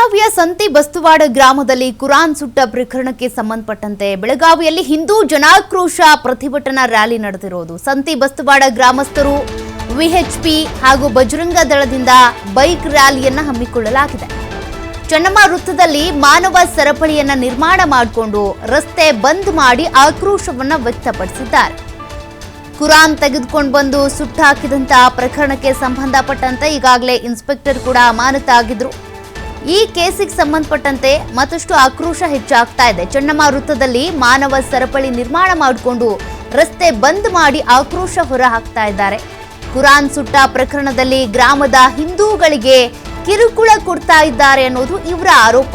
ಬೆಳಗಾವಿಯ ಸಂತಿ ಬಸ್ತುವಾಡ ಗ್ರಾಮದಲ್ಲಿ ಕುರಾನ್ ಸುಟ್ಟ ಪ್ರಕರಣಕ್ಕೆ ಸಂಬಂಧಪಟ್ಟಂತೆ ಬೆಳಗಾವಿಯಲ್ಲಿ ಹಿಂದೂ ಜನಾಕ್ರೋಶ ಪ್ರತಿಭಟನಾ ರ್ಯಾಲಿ ನಡೆದಿರೋದು. ಸಂತಿ ಬಸ್ತುವಾಡ ಗ್ರಾಮಸ್ಥರು ವಿಎಚ್ಪಿ ಹಾಗೂ ಬಜರಂಗ ದಳದಿಂದ ಬೈಕ್ ರ್ಯಾಲಿಯನ್ನ ಹಮ್ಮಿಕೊಳ್ಳಲಾಗಿದೆ. ಚೆನ್ನಮ್ಮ ವೃತ್ತದಲ್ಲಿ ಮಾನವ ಸರಪಳಿಯನ್ನ ನಿರ್ಮಾಣ ಮಾಡಿಕೊಂಡು ರಸ್ತೆ ಬಂದ್ ಮಾಡಿ ಆಕ್ರೋಶವನ್ನ ವ್ಯಕ್ತಪಡಿಸಿದ್ದಾರೆ. ಕುರಾನ್ ತೆಗೆದುಕೊಂಡು ಬಂದು ಸುಟ್ಟಾಕಿದಂತಹ ಪ್ರಕರಣಕ್ಕೆ ಸಂಬಂಧಪಟ್ಟಂತೆ ಈಗಾಗಲೇ ಇನ್ಸ್ಪೆಕ್ಟರ್ ಕೂಡ ಅಮಾನತಾಗಿದ್ರು. ಈ ಕೇಸಿಗೆ ಸಂಬಂಧಪಟ್ಟಂತೆ ಮತ್ತಷ್ಟು ಆಕ್ರೋಶ ಹೆಚ್ಚಾಗ್ತಾ ಇದೆ. ಚೆನ್ನಮ್ಮ ವೃತ್ತದಲ್ಲಿ ಮಾನವ ಸರಪಳಿ ನಿರ್ಮಾಣ ಮಾಡಿಕೊಂಡು ರಸ್ತೆ ಬಂದ್ ಮಾಡಿ ಆಕ್ರೋಶ ಹೊರ ಹಾಕ್ತಾ ಇದ್ದಾರೆ. ಕುರಾನ್ ಸುಟ್ಟ ಪ್ರಕರಣದಲ್ಲಿ ಗ್ರಾಮದ ಹಿಂದೂಗಳಿಗೆ ಕಿರುಕುಳ ಕೊಡ್ತಾ ಇದ್ದಾರೆ ಅನ್ನೋದು ಇವರ ಆರೋಪ.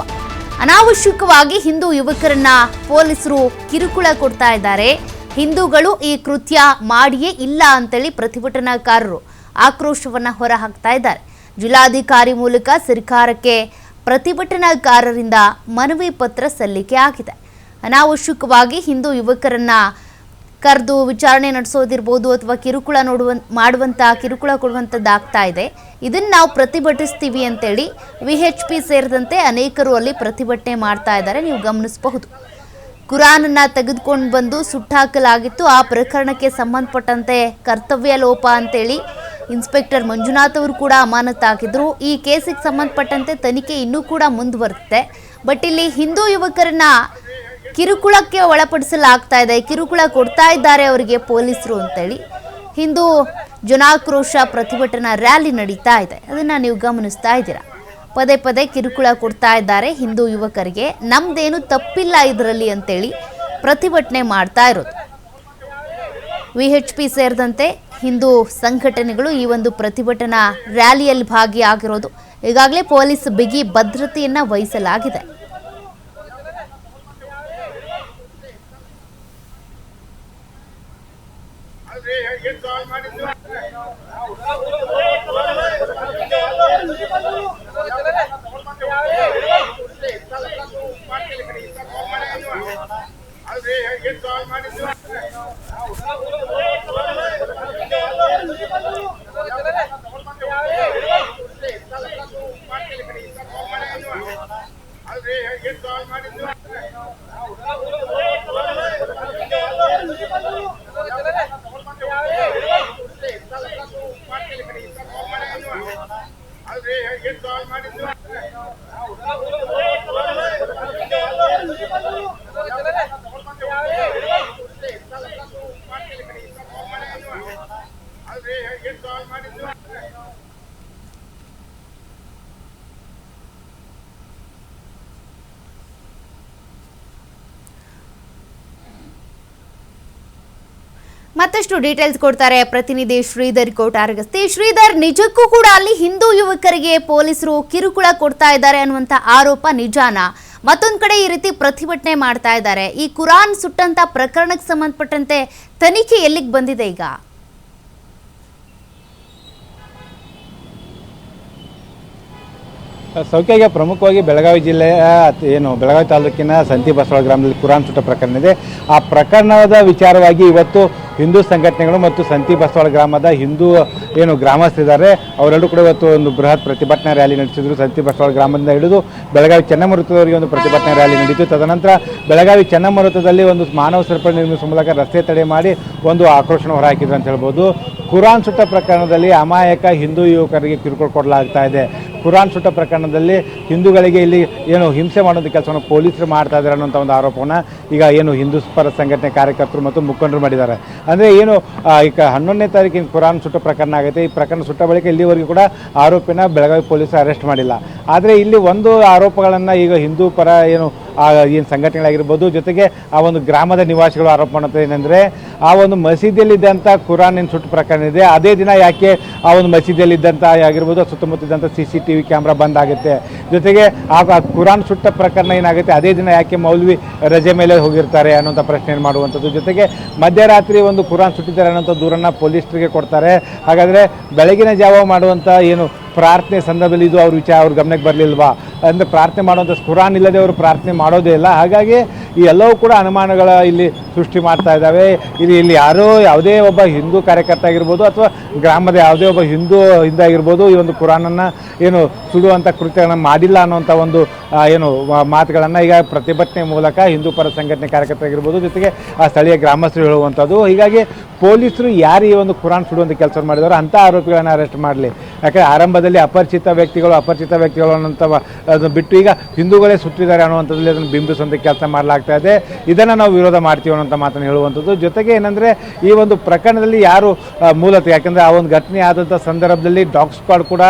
ಅನಾವಶ್ಯಕವಾಗಿ ಹಿಂದೂ ಯುವಕರನ್ನ ಪೊಲೀಸರು ಕಿರುಕುಳ ಕೊಡ್ತಾ ಇದ್ದಾರೆ. ಹಿಂದೂಗಳು ಈ ಕೃತ್ಯ ಮಾಡಿಯೇ ಇಲ್ಲ ಅಂತೇಳಿ ಪ್ರತಿಭಟನಾಕಾರರು ಆಕ್ರೋಶವನ್ನ ಹೊರ ಹಾಕ್ತಾ ಇದ್ದಾರೆ. ಜಿಲ್ಲಾಧಿಕಾರಿ ಮೂಲಕ ಸರ್ಕಾರಕ್ಕೆ ಪ್ರತಿಭಟನಾಕಾರರಿಂದ ಮನವಿ ಪತ್ರ ಸಲ್ಲಿಕೆ ಆಗಿದೆ. ಅನಾವಶ್ಯಕವಾಗಿ ಹಿಂದೂ ಯುವಕರನ್ನ ಕರೆದು ವಿಚಾರಣೆ ನಡೆಸೋದಿರ್ಬೋದು ಅಥವಾ ಕಿರುಕುಳ ಕಿರುಕುಳ ಕೊಡುವಂಥದ್ದಾಗ್ತಾ ಇದೆ. ಇದನ್ನು ನಾವು ಪ್ರತಿಭಟಿಸ್ತೀವಿ ಅಂತೇಳಿ ವಿಎಚ್ಪಿ ಸೇರಿದಂತೆ ಅನೇಕರು ಅಲ್ಲಿ ಪ್ರತಿಭಟನೆ ಮಾಡ್ತಾ ಇದ್ದಾರೆ. ನೀವು ಗಮನಿಸಬಹುದು, ಕುರಾನನ್ನ ತೆಗೆದುಕೊಂಡು ಬಂದು ಸುಟ್ಟಾಕಲಾಗಿತ್ತು. ಆ ಪ್ರಕರಣಕ್ಕೆ ಸಂಬಂಧಪಟ್ಟಂತೆ ಕರ್ತವ್ಯ ಲೋಪ ಅಂತೇಳಿ ಇನ್ಸ್ಪೆಕ್ಟರ್ ಮಂಜುನಾಥ್ ಅವರು ಕೂಡ ಅಮಾನತಾಗಿದ್ರು. ಈ ಕೇಸಿಗೆ ಸಂಬಂಧಪಟ್ಟಂತೆ ತನಿಖೆ ಇನ್ನೂ ಕೂಡ ಮುಂದುವರಿದಿದೆ. ಬಟ್ ಇಲ್ಲಿ ಹಿಂದೂ ಯುವಕರನ್ನ ಕಿರುಕುಳಕ್ಕೆ ಒಳಪಡಿಸಲಾಗ್ತಾ ಇದೆ, ಕಿರುಕುಳ ಕೊಡ್ತಾ ಇದ್ದಾರೆ ಅವರಿಗೆ ಪೊಲೀಸರು ಅಂತೇಳಿ ಹಿಂದೂ ಜನಾಕ್ರೋಶ ಪ್ರತಿಭಟನಾ ರ್ಯಾಲಿ ನಡೀತಾ ಇದೆ. ಅದನ್ನ ನೀವು ಗಮನಿಸ್ತಾ ಇದ್ದೀರಾ. ಪದೇ ಪದೇ ಕಿರುಕುಳ ಕೊಡ್ತಾ ಇದ್ದಾರೆ ಹಿಂದೂ ಯುವಕರಿಗೆ. ನಮ್ದೇನು ತಪ್ಪಿಲ್ಲ ಇದರಲ್ಲಿ ಅಂತೇಳಿ ಪ್ರತಿಭಟನೆ ಮಾಡ್ತಾ ಇರೋದು. ವಿಎಚ್ಪಿ ಸೇರಿದಂತೆ ಹಿಂದೂ ಸಂಘಟನೆಗಳು ಈ ಒಂದು ಪ್ರತಿಭಟನಾ ರ್ಯಾಲಿಯಲ್ಲಿ ಭಾಗಿಯಾಗಿರೋದು. ಈಗಾಗಲೇ ಪೊಲೀಸ್ ಬಿಗಿ ಭದ್ರತೆಯನ್ನ ವಹಿಸಲಾಗಿದೆ. ಮತ್ತಷ್ಟು ಡೀಟೇಲ್ಸ್ ಕೊಡ್ತಾರೆ ಪ್ರತಿನಿಧಿ ಶ್ರೀಧರ್ ಕೋಟಾರಗಸ್ತಿ. ಶ್ರೀಧರ್, ನಿಜಕ್ಕೂ ಕೂಡ ಅಲ್ಲಿ ಹಿಂದೂ ಯುವಕರಿಗೆ ಪೊಲೀಸರು ಕಿರುಕುಳ ಕೊಡ್ತಾ ಇದ್ದಾರೆ ಅನ್ನುವಂಥ ಆರೋಪ ನಿಜಾನ? ಮತ್ತೊಂದು ಕಡೆ ಈ ರೀತಿ ಪ್ರತಿಭಟನೆ ಮಾಡ್ತಾ ಇದ್ದಾರೆ. ಈ ಕುರಾನ್ ಸುಟ್ಟಂತ ಪ್ರಕರಣಕ್ಕೆ ಸಂಬಂಧಪಟ್ಟಂತೆ ತನಿಖೆ ಎಲ್ಲಿಗೆ ಬಂದಿದೆ ಈಗ? ಸೌಖ್ಯಗೆ ಪ್ರಮುಖವಾಗಿ ಬೆಳಗಾವಿ ಜಿಲ್ಲೆಯ ಬೆಳಗಾವಿ ತಾಲೂಕಿನ ಸಂತಿ ಬಸವಾಡ ಗ್ರಾಮದಲ್ಲಿ ಕುರಾನ್ ಸುಟ್ಟ ಪ್ರಕರಣ ಇದೆ. ಆ ಪ್ರಕರಣದ ವಿಚಾರವಾಗಿ ಇವತ್ತು ಹಿಂದೂ ಸಂಘಟನೆಗಳು ಮತ್ತು ಸಂತಿ ಬಸವಾಡ ಗ್ರಾಮದ ಹಿಂದೂ ಗ್ರಾಮಸ್ಥರಿದ್ದಾರೆ, ಅವರೆಲ್ಲರೂ ಕೂಡ ಇವತ್ತು ಒಂದು ಬೃಹತ್ ಪ್ರತಿಭಟನಾ ರ್ಯಾಲಿ ನಡೆಸಿದ್ರು. ಸಂತಿ ಬಸವಾಡ ಗ್ರಾಮದಿಂದ ಹಿಡಿದು ಬೆಳಗಾವಿ ಚೆನ್ನಮ್ಮ ವೃತ್ತದವರೆಗೆ ಒಂದು ಪ್ರತಿಭಟನಾ ರ್ಯಾಲಿ ನಡೆಯಿತು. ತದನಂತರ ಬೆಳಗಾವಿ ಚೆನ್ನಮ್ಮ ವೃತ್ತದಲ್ಲಿ ಒಂದು ಮಾನವ ಸರಪಳಿ ನಿರ್ಮಿಸುವ ಮೂಲಕ ರಸ್ತೆ ತಡೆ ಮಾಡಿ ಒಂದು ಆಕ್ರೋಶನ ಹೊರಹಾಕಿದ್ರು ಅಂತ ಹೇಳ್ಬೋದು. ಕುರಾನ್ ಸುಟ್ಟ ಪ್ರಕರಣದಲ್ಲಿ ಅಮಾಯಕ ಹಿಂದೂ ಯುವಕರಿಗೆ ಕಿರುಕುಳ ಕೊಡಲಾಗ್ತಾ ಇದೆ. ಕುರಾನ್ ಸುಟ್ಟ ಪ್ರಕರಣದಲ್ಲಿ ಹಿಂದೂಗಳಿಗೆ ಇಲ್ಲಿ ಹಿಂಸೆ ಮಾಡುವಂಥ ಕೆಲಸವನ್ನು ಪೊಲೀಸರು ಮಾಡ್ತಾ ಇದ್ದಾರೆ ಅನ್ನೋಂಥ ಒಂದು ಆರೋಪವನ್ನು ಈಗ ಹಿಂದೂ ಪರ ಸಂಘಟನೆ ಕಾರ್ಯಕರ್ತರು ಮತ್ತು ಮುಖಂಡರು ಮಾಡಿದ್ದಾರೆ. ಅಂದರೆ ಈಗ 11ನೇ ತಾರೀಕಿನ ಕುರಾನ್ ಸುಟ್ಟ ಪ್ರಕರಣ ಆಗುತ್ತೆ. ಈ ಪ್ರಕರಣ ಸುಟ್ಟ ಬಳಿಕ ಇಲ್ಲಿವರೆಗೂ ಕೂಡ ಆರೋಪಿನ ಬೆಳಗಾವಿ ಪೊಲೀಸರು ಅರೆಸ್ಟ್ ಮಾಡಿಲ್ಲ. ಆದರೆ ಇಲ್ಲಿ ಒಂದು ಆರೋಪಗಳನ್ನು ಈಗ ಹಿಂದೂ ಪರ ಏನು ಸಂಘಟನೆಗಳಾಗಿರ್ಬೋದು, ಜೊತೆಗೆ ಆ ಒಂದು ಗ್ರಾಮದ ನಿವಾಸಿಗಳು ಆರೋಪ ಮಾಡುತ್ತೆ ಏನಂದರೆ, ಆ ಒಂದು ಮಸೀದಿಯಲ್ಲಿದ್ದಂಥ ಕುರಾನ್ ಏನು ಸುಟ್ಟ ಪ್ರಕರಣ ಇದೆ, ಅದೇ ದಿನ ಯಾಕೆ ಆ ಒಂದು ಮಸೀದಿಯಲ್ಲಿದ್ದಂಥ ಆಗಿರ್ಬೋದು ಸುತ್ತಮುತ್ತಿದ್ದಂಥ CCTV ಕ್ಯಾಮ್ರಾ ಬಂದ್ ಆಗುತ್ತೆ. ಜೊತೆಗೆ ಆ ಕುರಾನ್ ಸುಟ್ಟ ಪ್ರಕರಣ ಏನಾಗುತ್ತೆ, ಅದೇ ದಿನ ಯಾಕೆ ಮೌಲ್ವಿ ರಜೆ ಮೇಲೆ ಹೋಗಿರ್ತಾರೆ ಅನ್ನೋಂಥ ಪ್ರಶ್ನೆ ಮಾಡುವಂಥದ್ದು. ಜೊತೆಗೆ ಮಧ್ಯರಾತ್ರಿ ಒಂದು ಕುರಾನ್ ಸುಟ್ಟಿದ್ದಾರೆ ಅನ್ನೋಂಥ ದೂರನ್ನು ಪೊಲೀಸರಿಗೆ ಕೊಡ್ತಾರೆ. ಹಾಗಾದರೆ ಬೆಳಗಿನ ಜಾವ ಮಾಡುವಂಥ ಪ್ರಾರ್ಥನೆ ಸಂದರ್ಭದಲ್ಲಿ ಇದು ಅವ್ರ ಗಮನಕ್ಕೆ ಬರಲಿಲ್ವಾ? ಅಂದರೆ ಪ್ರಾರ್ಥನೆ ಮಾಡುವಂಥ ಕುರಾನ್ ಇಲ್ಲದೆ ಅವರು ಪ್ರಾರ್ಥನೆ ಮಾಡೋದೇ ಇಲ್ಲ. ಹಾಗಾಗಿ ಈ ಎಲ್ಲವೂ ಕೂಡ ಅನುಮಾನಗಳ ಇಲ್ಲಿ ಸೃಷ್ಟಿ ಮಾಡ್ತಾ ಇದ್ದಾವೆ. ಇಲ್ಲಿ ಯಾವುದೇ ಒಬ್ಬ ಹಿಂದೂ ಕಾರ್ಯಕರ್ತ ಆಗಿರ್ಬೋದು ಅಥವಾ ಗ್ರಾಮದ ಯಾವುದೇ ಒಬ್ಬ ಹಿಂದಾಗಿರ್ಬೋದು ಈ ಒಂದು ಕುರಾನನ್ನು ಏನು ಸುಡುವಂಥ ಕೃತ್ಯಗಳನ್ನು ಮಾಡಿಲ್ಲ ಅನ್ನೋಂಥ ಒಂದು ಮಾತುಗಳನ್ನು ಈಗ ಪ್ರತಿಭಟನೆ ಮೂಲಕ ಹಿಂದೂ ಪರ ಸಂಘಟನೆ ಕಾರ್ಯಕರ್ತರಾಗಿರ್ಬೋದು ಜೊತೆಗೆ ಆ ಸ್ಥಳೀಯ ಗ್ರಾಮಸ್ಥರು ಹೇಳುವಂಥದ್ದು. ಹೀಗಾಗಿ ಪೊಲೀಸರು ಯಾರು ಈ ಒಂದು ಕುರಾನ್ ಸುಡುವಂಥ ಕೆಲಸ ಮಾಡಿದಾರೋ ಅಂಥ ಆರೋಪಿಗಳನ್ನು ಅರೆಸ್ಟ್ ಮಾಡಲಿ. ಯಾಕಂದರೆ ಆರಂಭದಲ್ಲಿ ಅಪರಿಚಿತ ವ್ಯಕ್ತಿಗಳು ಅನ್ನೋಂಥ ಅದನ್ನು ಬಿಟ್ಟು ಈಗ ಹಿಂದೂಗಳೇ ಸುಟ್ಟಿದ್ದಾರೆ ಅನ್ನುವಂಥದ್ದಲ್ಲಿ ಅದನ್ನು ಬಿಂಬಿಸುವಂಥ ಕೆಲಸ ಮಾಡಲಾಗ್ತಾ ಇದೆ. ಇದನ್ನು ನಾವು ವಿರೋಧ ಮಾಡ್ತೀವಿ ಅನ್ನೋಂಥ ಮಾತನ್ನು ಹೇಳುವಂಥದ್ದು. ಜೊತೆಗೆ ಏನಂದರೆ ಈ ಒಂದು ಪ್ರಕರಣದಲ್ಲಿ ಯಾರು ಮೂಲತಃ ಯಾಕಂದರೆ ಆ ಒಂದು ಘಟನೆ ಆದಂಥ ಸಂದರ್ಭದಲ್ಲಿ ಡಾಗ್ ಸ್ಕ್ವಾಡ್ ಕೂಡ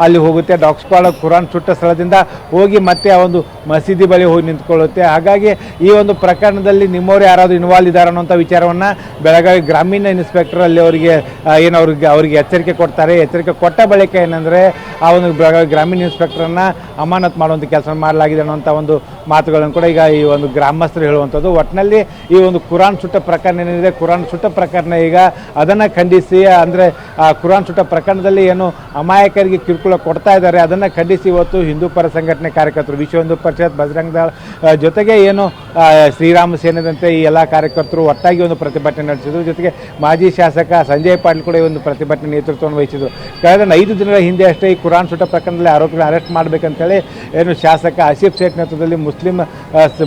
ಅಲ್ಲಿ ಹೋಗುತ್ತೆ. ಡಾಗ್ ಸ್ಕ್ವಾಡ್ ಕುರಾನ್ ಸುಟ್ಟ ಸ್ಥಳದಿಂದ ಹೋಗಿ ಮತ್ತೆ ಆ ಒಂದು ಮಸೀದಿ ಬಳಿ ಹೋಗಿ ನಿಂತ್ಕೊಳ್ಳುತ್ತೆ. ಹಾಗಾಗಿ ಈ ಒಂದು ಪ್ರಕರಣದಲ್ಲಿ ನಿಮ್ಮವರು ಯಾರಾದರೂ ಇನ್ವಾಲ್ವ್ ಇದ್ದಾರೆ ಅನ್ನೋಂಥ ವಿಚಾರವನ್ನು ಬೆಳಗಾವಿ ಗ್ರಾಮೀಣ ಇನ್ಸ್ಪೆಕ್ಟರ್ ಅಲ್ಲಿ ಅವರಿಗೆ ಎಚ್ಚರಿಕೆ ಕೊಡ್ತಾರೆ. ಎಚ್ಚರಿಕೆ ಕೊಟ್ಟ ಬಳಿಕ ಏನಂದರೆ ಆ ಒಂದು ಬೆಳಗಾವಿ ಗ್ರಾಮೀಣ ಇನ್ಸ್ಪೆಕ್ಟರನ್ನು ಅಮಾನತ್ ಮಾಡುವಂಥ ಕೆಲಸ ಮಾಡಲಾಗಿದೆ ಅನ್ನೋಂಥ ಒಂದು ಮಾತುಗಳನ್ನು ಕೂಡ ಈಗ ಈ ಒಂದು ಗ್ರಾಮಸ್ಥರು ಹೇಳುವಂಥದ್ದು. ಒಟ್ಟಿನಲ್ಲಿ ಈ ಒಂದು ಕುರಾನ್ ಸುಟ್ಟ ಪ್ರಕರಣ ಏನಿದೆ, ಕುರಾನ್ ಸುಟ್ಟ ಪ್ರಕರಣ ಈಗ ಅದನ್ನು ಖಂಡಿಸಿ ಅಂದರೆ ಆ ಕುರಾನ್ ಸುಟ್ಟ ಪ್ರಕರಣದಲ್ಲಿ ಏನು ಅಮಾಯಕರಿಗೆ ಕಿರುಕುಳ ಕೊಡ್ತಾ ಇದ್ದಾರೆ ಅದನ್ನು ಖಂಡಿಸಿ ಇವತ್ತು ಹಿಂದೂ ಪರ ಸಂಘಟನೆ ಕಾರ್ಯಕರ್ತರು, ವಿಶ್ವ ಹಿಂದೂ ಪರಿಷತ್, ಬಜರಂಗ ದಳ ಜೊತೆಗೆ ಏನು ಶ್ರೀರಾಮ ಸೇನೆದಂತೆ ಈ ಎಲ್ಲ ಕಾರ್ಯಕರ್ತರು ಒಟ್ಟಾಗಿ ಒಂದು ಪ್ರತಿಭಟನೆ ನಡೆಸಿದರು. ಜೊತೆಗೆ ಮಾಜಿ ಶಾಸಕ ಸಂಜಯ್ ಪಾಟೀಲ್ ಕೂಡ ಈ ಒಂದು ಪ್ರತಿಭಟನೆ ನೇತೃತ್ವವನ್ನು ವಹಿಸಿದರು. ಕಳೆದ 5 ದಿನಗಳ ಹಿಂದೆ ಅಷ್ಟೇ ಈ ಕುರಾನ್ ಸುಟ್ಟ ಪ್ರಕರಣದಲ್ಲಿ ಆರೋಪಿಗಳನ್ನು ಅರೆಸ್ಟ್ ಮಾಡಬೇಕಂತೇಳಿ ಏನು ಶಾಸಕ ಆಸಿಫ್ ಸೇಠ್ ನೇತೃತ್ವದಲ್ಲಿ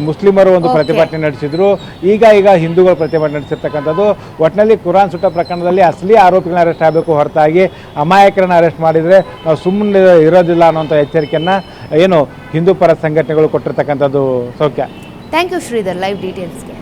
ಮುಸ್ಲಿಮರು ಒಂದು ಪ್ರತಿಭಟನೆ ನಡೆಸಿದರು. ಈಗ ಹಿಂದೂಗಳು ಪ್ರತಿಭಟನೆ ನಡೆಸಿರ್ತಕ್ಕಂಥದ್ದು. ಒಟ್ಟಿನಲ್ಲಿ ಕುರಾನ್ ಸುಟ್ಟ ಪ್ರಕರಣದಲ್ಲಿ ಅಸಲಿ ಆರೋಪಿಗಳನ್ನ ಅರೆಸ್ಟ್ ಆಗಬೇಕು, ಹೊರತಾಗಿ ಅಮಾಯಕರನ್ನು ಅರೆಸ್ಟ್ ಮಾಡಿದರೆ ನಾವು ಸುಮ್ಮನೆ ಇರೋದಿಲ್ಲ ಅನ್ನೋಂಥ ಎಚ್ಚರಿಕೆಯನ್ನು ಏನು ಹಿಂದೂ ಪರ ಸಂಘಟನೆಗಳು ಕೊಟ್ಟಿರ್ತಕ್ಕಂಥದ್ದು. ಸೌಖ್ಯ. Thank you Shridhar, live ಡೀಟೇಲ್ಸ್ಗೆ.